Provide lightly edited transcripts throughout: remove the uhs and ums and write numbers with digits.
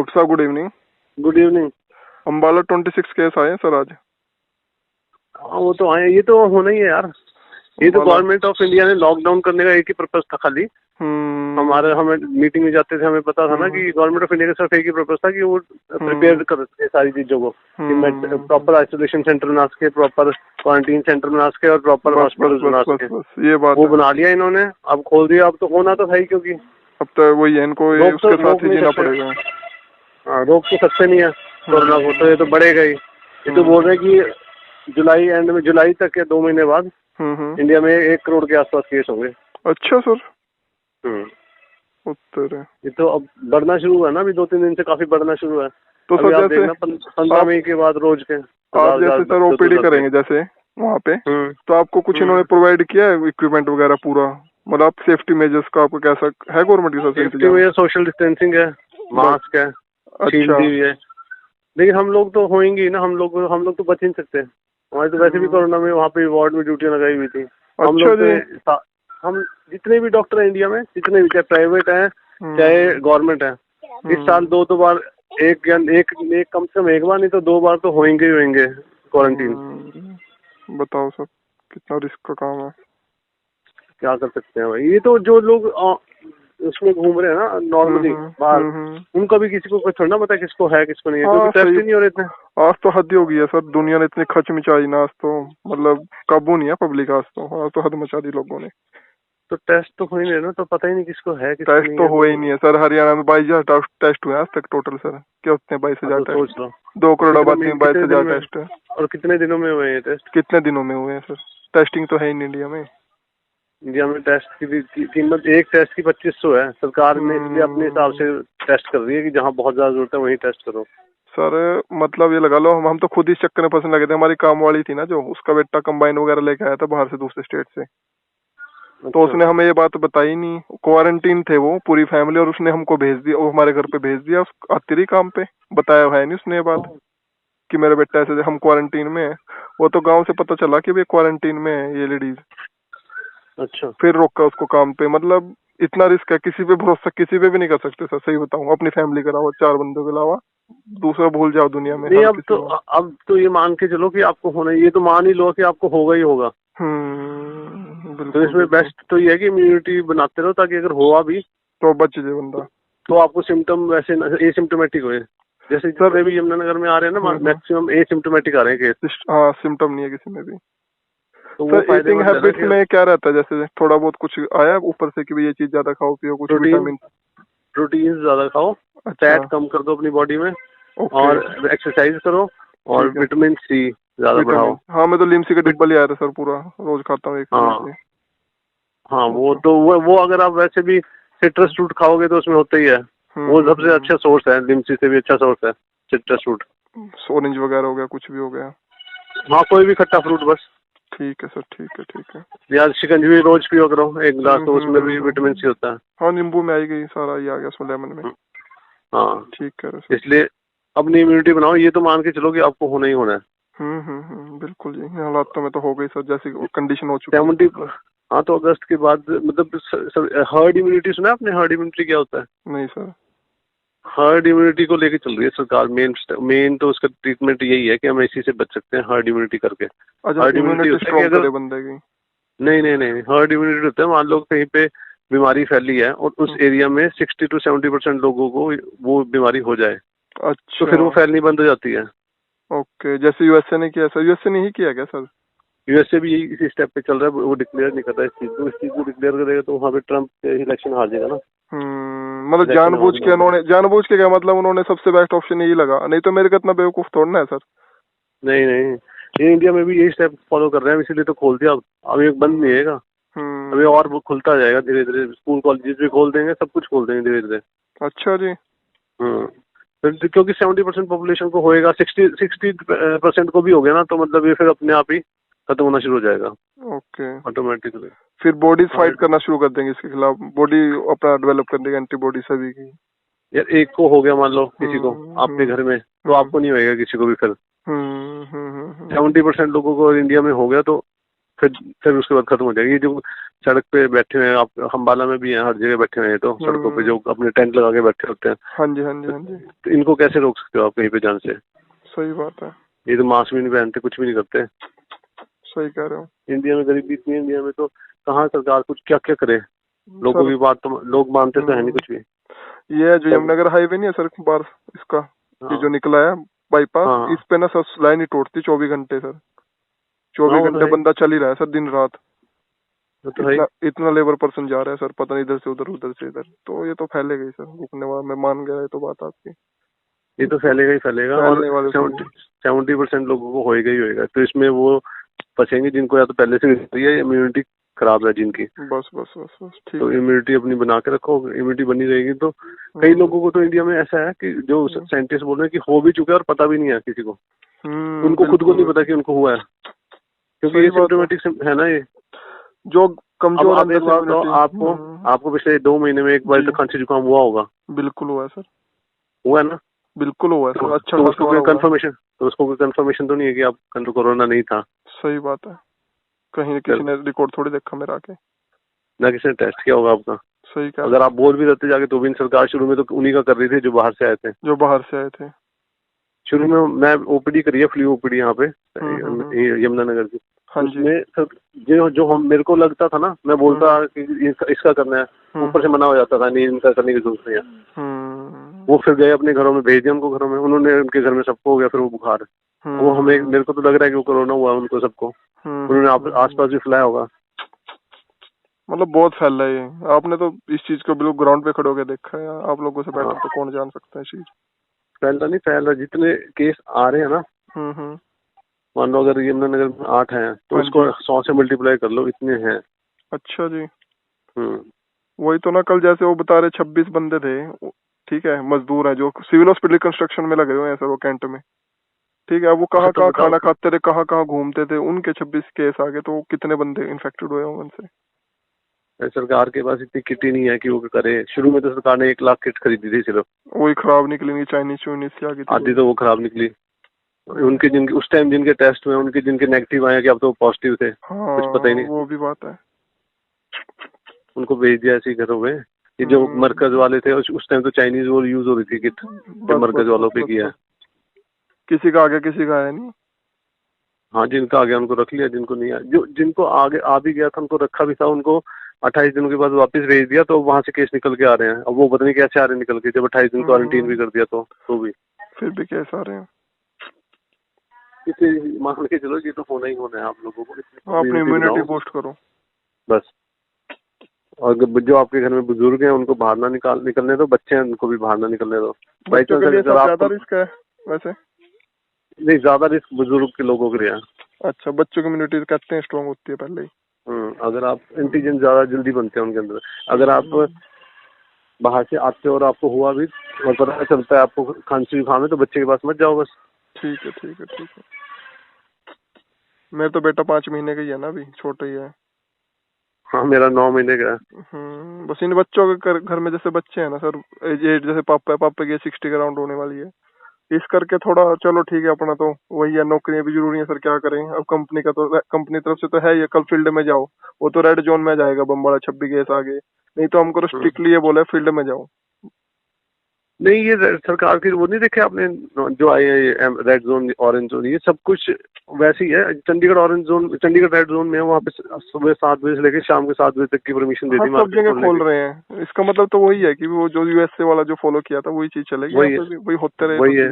Doctor साहब good evening. Good evening. Ambala 26 case आए हैं सर आज। हाँ वो तो आए, ये तो होना ही है यार। ये तो अम्बाला। गवर्नमेंट ऑफ इंडिया ने लॉकडाउन करने का एक ही पर्पज था खाली। हमें मीटिंग में जाते थे, हमें पता था ना कि गवर्नमेंट ऑफ इंडिया का सिर्फ एक ही पर्पज था कि वो प्रिपेयर कर सके सारी चीजों को, कि प्रॉपर आइसोलेशन सेंटर बना सके, प्रॉपर क्वारंटीन सेंटर बना सके और प्रॉपर हॉस्पिटल बना सके। ये बात वो बना लिया इन्होंने, अब खोल दिया। अब तो होना तो था ही, क्योंकि अब तो वही है, इनको उसके साथ ही जीना पड़ेगा। हाँ, रोक तो सकते नहीं है कोरोना को, तो ये तो बढ़ेगा ही। ये तो बोल रहे हैं कि जुलाई एंड में, जुलाई तक या 2 महीने बाद इंडिया में 1 करोड़ के आसपास केस होंगे। अच्छा सर। उत्तर है। ये तो अब बढ़ना शुरू हुआ ना, अभी 2-3 दिन से काफी बढ़ना शुरू हुआ है। तो सर आप देखना 15 मई के बाद रोज के आप जैसे सर ओपीडी करेंगे जैसे वहाँ पे, तो आपको कुछ इन्होंने प्रोवाइड किया है इक्विपमेंट वगैरह पूरा, मतलब सेफ्टी मेजर्स का आपको कैसा है गवर्नमेंट के साथ? सेफ्टी मेजर, सोशल डिस्टेंसिंग है, मास्क है, शील्ड दी हुई है। लेकिन हम लोग तो होंगे ही ना, हम लोग तो बच ही नहीं सकते। हमारे तो वैसे भी कोरोना में वहाँ पे वार्ड में ड्यूटियां लगाई हुई थी। हम लोग हम जितने भी डॉक्टर हैं इंडिया में, जितने भी, चाहे प्राइवेट है चाहे गवर्नमेंट है, इस साल 2 बार एक कम से कम 1 बार नहीं तो 2 बार तो होंगे ही होंगे क्वारंटीन। बताओ सर कितना रिस्क का काम है। क्या कर सकते हैं भाई। ये तो जो लोग उसमें घूम रहे हैं ना नॉर्मली बाहर, उनका भी किसी को कुछ थोड़ा ना पता है किसको है किसको नहीं है, क्योंकि टेस्ट ही नहीं हो रहे थे। आज तो हद ही हो गई है सर, दुनिया ने इतनी खच मचाई ना, आज तो मतलब काबू नहीं है पब्लिक। आज तो हद मचा दी लोगों ने। तो टेस्ट तो हो ही नहीं ना, तो पता ही नहीं किसको है किसको टेस्ट नहीं तो है। हुए ही नहीं है सर। हरियाणा में 22,000 टेस्ट हुए आज तक टोटल सर। क्या होते हैं 22,000 टेस्ट? 2 करोड़ आबादी में 22,000 टेस्ट है। और कितने दिनों में हुए हैं टेस्ट? कितने दिनों में हुए हैं सर? टेस्टिंग तो है ही नहीं इंडिया में। इंडिया में टेस्ट की कीमत, एक टेस्ट की 2500 है। सरकार ने इसलिए अपने हिसाब से टेस्ट कर रही है कि जहाँ बहुत ज्यादा जरूरत है वहीं टेस्ट करो। सर मतलब ये लगा लो, हम तो खुद ही चक्कर में फंसने लगे थे। हमारी काम वाली थी ना जो, उसका बेटा कंबाइन वगैरह लेके आया था बाहर से, दूसरे स्टेट से। तो उसने हमें ये बात बताई नहीं। क्वारंटीन थे वो पूरी फैमिली, और उसने हमको भेज दिया, वो हमारे घर पे भेज दिया। आती रही काम पे, बताया है नहीं उसने ये बात कि मेरा बेटा ऐसे हम क्वारंटीन में है। वो तो गांव से पता चला कि भाई क्वारंटीन में है ये लेडीज। अच्छा। फिर रोका उसको काम पे। मतलब इतना रिस्क है, किसी पे भरोसा किसी पे भी नहीं कर सकते सर। सही बताऊं, अपनी फैमिली के अलावा 4 बंदों के अलावा दूसरा भूल जाओ दुनिया में। नहीं, अब तो ये मान के चलो कि आपको होना, ये तो मान ही लो कि आपको होगा ही होगा। तो इसमें बेस्ट तो ये है कि इम्यूनिटी बनाते रहो, ताकि अगर हुआ भी तो बच जाए बंदा। तो आपको सिम्टम वैसे एसिम्टोमेटिक हो, जैसे जितने भी यमुनानगर में आ रहे हैं ना, मैक्सिमम एसिम्टोमेटिक आ रहे हैं केस। हाँ, सिम्टम नहीं है किसी में भी। तो सर ईटिंग हैबिट्स में क्या रहता है? जैसे थोड़ा बहुत कुछ आया ऊपर से कि भाई ये चीज ज्यादा खाओ, पियो, कुछ विटामिन प्रोटीन ज्यादा खाओ, फैट कम कर दो अपनी बॉडी में, और एक्सरसाइज करो, और विटामिन सी ज्यादा बढ़ाओ। हाँ, मैं तो लिमसी का डिब्बा ले आया था सर, पूरा रोज खाता हूँ 1 लिमसी। हाँ, वो तो वो अगर आप वैसे भी सिट्रस फ्रूट खाओगे तो उसमें होता ही है। वो सबसे अच्छा सोर्स है, लिमसी से भी अच्छा सोर्स है सिट्रस फ्रूट। ऑरेंज वगैरह हो गया, कुछ भी हो गया। हाँ, कोई भी खट्टा फ्रूट बस। ठीक है सर, ठीक है। यार शिकंजी रोज पियो करो 1 गिलास, तो उसमें भी विटामिन सी होता है। हाँ, नींबू में आई गई, सारा ये आ गया उसमें, लेमन में। हाँ, ठीक है। इसलिए अपनी इम्यूनिटी बनाओ। ये तो मान के चलो कि आपको होना ही होना है। बिल्कुल जी। हालातों में तो हो गई सर, जैसी कंडीशन हो चुकी है। 70। हाँ, तो अगस्त के बाद मतलब हर्ड इम्यूनिटी सुना है आपने? हर्ड इम्यूनिटी क्या होता है? नहीं सर। हर्ड इम्यूनिटी को लेके चल रही है सरकार। मेन तो उसका ट्रीटमेंट यही है कि हम इसी से बच सकते हैं, हर्ड इम्यूनिटी करके। हर्ड इम्यूनिटी स्ट्रॉन्ग करे बंदे की। नहीं, हर्ड इम्यूनिटी होता है, मान लो कहीं पे बीमारी फैली है और उस एरिया में 60 to 70% लोगों को वो बीमारी हो जाए। अच्छा। तो फिर वो फैलनी बंद हो जाती है। ओके, जैसे यूएसए ने किया सर। यूएसए ने ही किया क्या सर? यूएसए भी यही इसी स्टेप पे चल रहा है। वो डिक्लेयर नहीं करता इस चीज को डिक्लेयर करेगा तो वहाँ पे ट्रम्प इलेक्शन हार जाएगा ना। मतलब जानबूझ के क्या मतलब उन्होंने सबसे बेस्ट ऑप्शन यही लगा, नहीं तो मेरे को इतना बेवकूफ थोड़ा है सर। नहीं, ये इंडिया में भी यही स्टेप फॉलो कर रहे हैं, इसीलिए तो खोल दिया। अब एक बंद नहीं होगा, अभी और वो खुलता जाएगा धीरे धीरे। स्कूल कॉलेज भी खोल देंगे, सब कुछ खोल देंगे धीरे धीरे। अच्छा जी। क्योंकि 70% पॉपुलेशन को होएगा, 60% को भी हो गया ना, तो मतलब ये फिर अपने आप ही खत्म होना शुरू हो जाएगा। Okay, automatically. फिर बॉडी फाइट करना शुरू कर देंगे इसके खिलाफ। बॉडी अपना डेवलप कर देगी एंटीबॉडी सभी की। यार एक को हो गया मान लो किसी को आपके घर में, तो आपको नहीं होएगा किसी को भी। फिर 70% लोगों को इंडिया में हो गया तो फिर उसके बाद खत्म हो जाएगी। ये जो सड़क पे बैठे हुए हैं, आप अम्बाला में भी हैं, हर जगह बैठे हुए हैं, तो सड़कों पे जो अपने टेंट लगा के बैठे होते हैं। हाँ जी, हाँ जी, हाँ जी। तो इनको कैसे रोक सकते हो आप कहीं पे जाने से? सही बात है। ये तो मास्क भी नहीं पहनते, कुछ भी नहीं करते। सही कह रहे हो। इंडिया में गरीबी इतनी है, इंडिया में तो कहाँ सरकार कुछ क्या क्या करे। लोगों सर की बात तो लोग मानते तो है नहीं कुछ भी। ये जो सब यमुनानगर हाईवे नहीं है सर, बार इसका ये हाँ जो निकला है बाईपास, हाँ इस पे ना सर लाइन ही टूटती 24 घंटे सर। हाँ, 24 वो तो घंटे है, बंदा चल ही रहा है सर, दिन रात। वो तो है। इतना इतना लेबर पर्सन जा रहा है सर, पता नहीं इधर से उधर, उधर से इधर, तो ये तो फैलेगा ही सर, रुकने वाला, मैं मान गया, ये तो बात आपकी। ये तो फैलेगा ही फैलेगा, और फैलने वाले तो 70% लोगों को होएगा ही होएगा। तो इसमें वो बचेंगे जिनको या तो पहले से हुई है, इम्यूनिटी खराब है जिनकी। बस बस बस बस ठीक तो है। इम्यूनिटी अपनी बना के रखो, इम्यूनिटी बनी रहेगी तो। कई लोगों को तो इंडिया में ऐसा है कि जो साइंटिस्ट बोल रहे हैं कि हो भी चुका है और पता भी नहीं है किसी को। उनको खुद को नहीं पता कि उनको हुआ है, क्योंकि ये सिम्टोमेटिक है ना ये। जो अब कमजोर आप एक बात बताओ, आपको पिछले 2 महीने में एक बार तो खांसी जुकाम हुआ होगा? बिल्कुल हुआ है सर, हुआ है ना? बिल्कुल हुआ है सर। अच्छा तो खासा उसको हुआ कोई होगा। कंफर्मेशन, तो उसको कोई कंफर्मेशन तो नहीं है कि आप कोरोना नहीं था? सही बात है, कहीं किसी ने रिकॉर्ड थोड़ी देखा मेरा आके, ना किसी ने टेस्ट किया होगा आपका। सही कहा। अगर आप बोल भी देते जाके तो भी सरकार शुरू में तो उन्हीं का कर रही थी जो बाहर से आए थे। जो बाहर से आए थे। शुरू में मैं ओपीडी करी है, फ्लू ओपीडी यहाँ पे यमुनानगर की। हाँ जी। उसमें सर जो जो हम मेरे को लगता था ना, मैं बोलता कि इसका करना है, ऊपर से मना हो जाता था, नहीं इनका करने की जरूरत नहीं है। वो फिर गए अपने घरों में, भेज दिया उनको घरों में, उन्होंने उनके घर में सबको हो गया फिर वो बुखार। वो हमें, मेरे को तो लग रहा है कि वो कोरोना हुआ उनको सबको, उन्होंने आसपास भी फैलाया होगा। मतलब बहुत फैल रहा है ये। आपने तो इस चीज को बिल्कुल ग्राउंड पे खड़े होकर देखा है, आप लोगों से बेटर तो कौन जान सकता है चीज। फैल रहा नहीं फैल रहा, जितने केस आ रहे हैं ना, मान लो अगर यमुनानगर में 8 हैं तो उसको 100 से मल्टीप्लाई कर लो, इतने हैं। अच्छा जी। वही तो ना, कल जैसे वो बता रहे 26 बंदे थे, ठीक है, मजदूर है जो सिविल हॉस्पिटल कंस्ट्रक्शन में लगे हुए हैं सर, वो कैंट में, ठीक है, वो कहाँ कहाँ खाना खाते थे, कहाँ कहाँ घूमते थे, उनके 26 केस आ गए, तो कितने बंदे इन्फेक्टेड हुए होंगे उनसे। सरकार के पास इतनी किट ही नहीं है कि वो करे। शुरू में तो सरकार ने 1 लाख किट खरीदी थी सिर्फ, वही खराब निकलेंगी, चाइनीज चुइनीज से आ गई थी, आधी तो वो खराब निकली। उनके जिनके उस टाइम जिनके टेस्ट में उनके जिनके नेगेटिव आए कि अब तो पॉजिटिव थे, कुछ पता ही नहीं। वो भी बात है। उनको भेज दिया ऐसे घरों में। ये जो मरकज वाले थे उस टाइम तो चाइनीज वो यूज हो रही थी किट, मरकज वालों पे किया। किसी का आ गया, किसी का आया नहीं। हाँ, जिनका आ गया उनको रख लिया, जिनको नहीं आया, जो जिनको आगे आ भी गया था उनको रखा भी था, उनको 28 दिनों के बाद वापस भेज दिया, तो वहां से केस निकल के आ रहे हैं। अब वो पता नहीं कैसे आ रहे हैं निकल के, जब 28 दिन क्वारंटीन भी कर दिया तो भी फिर भी केस आ रहे हैं। इसे मान के चलो, ये तो होना ही होना है आप लोगों को। अपनी इम्यूनिटी बूस्ट करो बस। और जो आपके घर में बुजुर्ग हैं उनको बाहर ना निकलने दो, बच्चे हैं उनको भी बाहर ना निकलने दो। बच्चों के लिए ज्यादा रिस्क है वैसे। नहीं, ज्यादा रिस्क बुजुर्ग के लोगों के लिए। अच्छा, बच्चों की इम्यूनिटी कहते हैं स्ट्रॉन्ग होती है पहले ही। अगर आप एंटीजन ज्यादा जल्दी बनते हैं उनके अंदर। अगर आप बाहर से आते हो और आपको हुआ भी और पता चलता है आपको खांसी जुकाम है, तो बच्चे के पास मत जाओ बस। ठीक है ठीक है ठीक है। मेरा तो बेटा 5 महीने का ही है ना, अभी छोटा ही है। हाँ, मेरा 9 महीने का है। बस इन बच्चों के घर में जैसे बच्चे हैं ना सर, एज जैसे पापा की 60 के अराउंड होने वाली है, इस करके थोड़ा चलो ठीक है, अपना तो वही है, नौकरियां भी जरूरी है सर, क्या करें अब। कंपनी का तो, कंपनी तरफ से तो है ये, कल फील्ड में जाओ, वो तो रेड जोन में जाएगा, बम्बाड़ा 26 केस आ गए, नहीं तो हमको स्ट्रिक्टली ये बोला फील्ड में जाओ। नहीं, ये सरकार की वो नहीं देखे आपने जो आए हैं रेड जोन, ऑरेंज जोन, ये सब कुछ वैसे ही है। Chandigarh orange zone, Chandigarh red zone में है, वहाँ पे सुबह 7 बजे से लेकर शाम के 7 बजे तक की परमिशन दे दी। सब जगह खोल रहे हैं, इसका मतलब तो वही है कि वो जो यूएसए वाला जो फॉलो किया था वही चीज चलेगी, वही होते रहे। वही है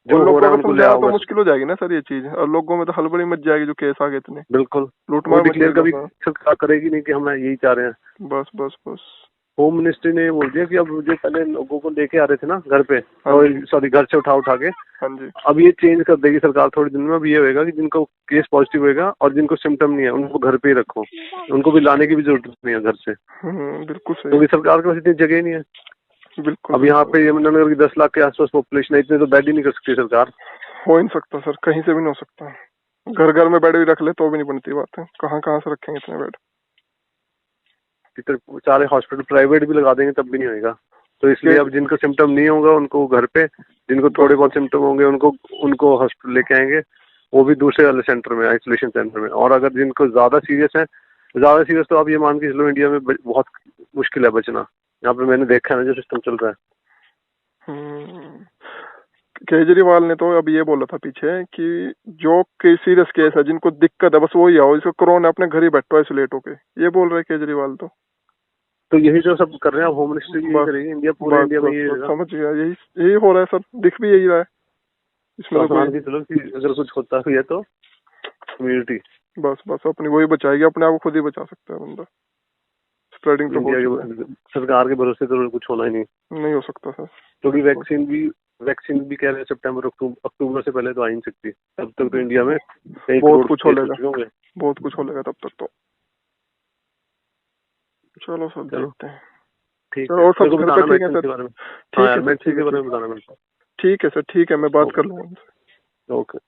जो लोगों को समझाना तो मुश्किल हो जाएगी ना सर ये चीज, और लोगों में तो हड़बड़ी मच जाएगी जो केस आ गए इतने। बिल्कुल, लूटमार डिक्लेयर कभी सरकार करेगी नहीं कि हम यही चाह रहे हैं। बस बस बस। होम मिनिस्ट्री ने बोल दिया कि अब जो पहले लोगों को लेके आ रहे थे ना घर पे, सॉरी घर से उठा के, अब ये चेंज कर देगी सरकार थोड़े दिन में। अब ये होएगा कि जिनको केस पॉजिटिव होएगा और जिनको सिम्टम नहीं है उनको घर पे ही रखो, उनको भी लाने की भी जरूरत नहीं है घर से। बिल्कुल सही। क्योंकि सरकार के पास इतनी जगह नहीं है। बिल्कुल। अब यहाँ पे यमुनानगर की 10 लाख के आसपास पॉपुलेशन है, इतने तो बेड ही नहीं कर सकती सरकार। हो ही नहीं सकता सर, कहीं से भी नहीं हो सकता। घर घर में बेड भी रख ले तो भी नहीं बनती बात है, कहाँ कहाँ से रखेंगे इतने बेड। सारे हॉस्पिटल प्राइवेट भी लगा देंगे तब भी नहीं होगा। तो इसलिए अब जिनको सिम्टम नहीं होगा उनको घर पे, जिनको थोड़े बहुत सिम्टम होंगे उनको हॉस्पिटल लेके आएंगे, वो भी दूसरे वाले सेंटर में, आइसोलेशन सेंटर में। और अगर जिनको ज्यादा सीरियस है ज्यादा सीरियस तो आप ये मान के चलो इंडिया में बहुत मुश्किल है बचना। यहाँ पे मैंने देखा है ना जो सिस्टम चल रहा है। केजरीवाल ने तो अब ये बोला था पीछे कि जो सीरियस केस है जिनको दिक्कत है बस वही आओ, इसको कोरोना अपने घर ही बैठो आइसोलेट होके, ये बोल रहे केजरीवाल तो यही जो सब कर रहे हैं, होम मिनिस्ट्री यही करेगी, इंडिया पूरे इंडिया में यही रहेगा। समझ गया, यही हो रहा है सर, दिख भी यही रहा है इसमें। तो चलो कि अगर कुछ होता है तो कम्युनिटी बस अपनी वही बचाएगी, अपने आप को खुद ही बचा सकता है बंदा। स्प्रेडिंग तो सरकार के भरोसे तो कुछ होना ही नहीं हो सकता सर, क्योंकि वैक्सीन भी कह रहे हैं सितंबर अक्टूबर से पहले तो आ ही नहीं सकती। तब तक तो इंडिया में बहुत कुछ होगा तब तक तो। चलो सर देखते हैं। ठीक है, और सब घर पे ठीक है सर? ठीक है, मैं ठीक है, बताना। ठीक है सर, ठीक है, मैं बात कर लूँगा। ओके।